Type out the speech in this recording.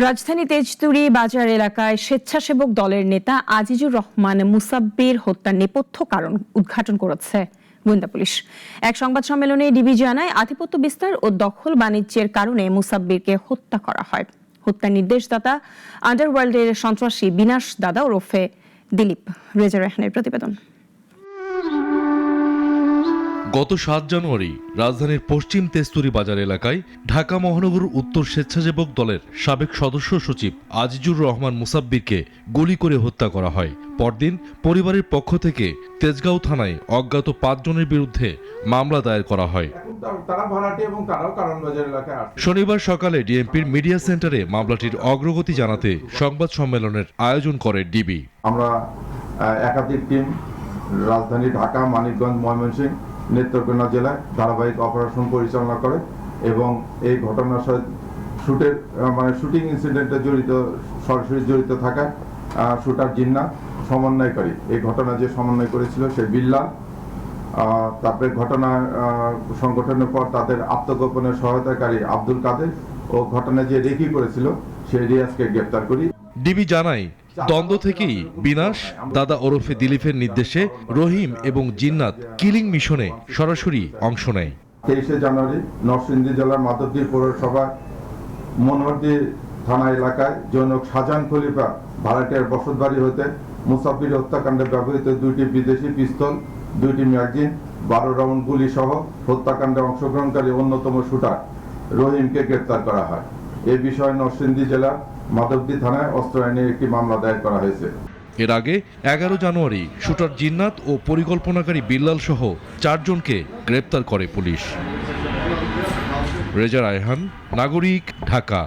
রাজধানী তেজতুরী বাজার এলাকায় স্বেচ্ছাসেবক দলের নেতা আজিজুর রহমান মুসাব্বির হত্যার নেপথ্য কারণ উদ্ঘাটন করেছে গোয়েন্দা পুলিশ। এক সংবাদ সম্মেলনে ডিবি জানায়, আধিপত্য বিস্তার ও দখল বাণিজ্যের কারণে মুসাব্বিরকে হত্যা করা হয়। হত্যার নির্দেশদাতা আন্ডারওয়ার্ল্ডের সন্ত্রাসী বিনাশ দাদা ওরফে দিলীপ। রেজা রেহানের প্রতিবেদন। গত ৭ জানুয়ারি রাজধানীর পশ্চিম তেজতুরী বাজার এলাকায় ঢাকা মহানগর উত্তর স্বেচ্ছাসেবক দলের সাবেক সদস্য সচিব আজিজুর রহমান মুসাব্বিরকে গুলি করে হত্যা করা হয়। পরদিন পরিবারের পক্ষ থেকে তেজগাঁও থানায় অজ্ঞাত ৫ জনের বিরুদ্ধে মামলা দায়ের করা হয়। শনিবার সকালে ডিএমপির মিডিয়া সেন্টারে মামলাটির অগ্রগতি জানাতে সংবাদ সম্মেলনের আয়োজন করে ডিবি। আমরা একাধিক টিম রাজধানী ঢাকা, মানিকগঞ্জ, ময়মনসিংহ, নেত্রকোনা জেলায় ধারাবাহিক অপারেশন পরিচালনা করে এবং এই ঘটনার সাথে শুটিং ইনসিডেন্টে সরাসরি জড়িত থাকা শুটার জিন্নাত, সমন্বয়কারী, এই ঘটনা যে সমন্বয় করেছিল সে বিল্লাল, তারপরে ঘটনা সংগঠনের পর তাদের আত্মগোপনের সহায়তাকারী আব্দুল কাদের ও ঘটনা যে রেকি করেছিল সেই রিয়াজকে গ্রেপ্তার করি। ডিবি জানায়, দ্বন্দ্ব থেকেই বিনাশ দাদা ওরফে দিলীপের নির্দেশে রহিম এবং জিন্নাত কিলিং মিশনে সরাসরি অংশ নেয়। 23শে জানুয়ারি নরসিংদী জেলার মাধবদী পৌরসভার মনোহরদী থানা এলাকায় জনক শাহজাহান খলিফা ভাড়াটিয়ার বসতবাড়ি হতে মুসাব্বির হত্যাকাণ্ডে ব্যবহৃত 2টি বিদেশি পিস্তল, 2টি ম্যাগাজিন, 12 রাউন্ড গুলি সহ হত্যাকাণ্ডে অংশগ্রহণকারী অন্যতম শুটার রহিমকে গ্রেপ্তার করা হয়। এ বিষয়ে নরসিংদী জেলার মাধবদী থানায় অস্ত্র আইনে একটি মামলা দায়ের করা হয়েছে। এর আগে 11 জানুয়ারি শুটার জিন্নাত ও পরিকল্পনাকারী বিল্লাল সহ 4 জনকে গ্রেপ্তার করে পুলিশ। রেজা রায়হান, নাগরিক, ঢাকা।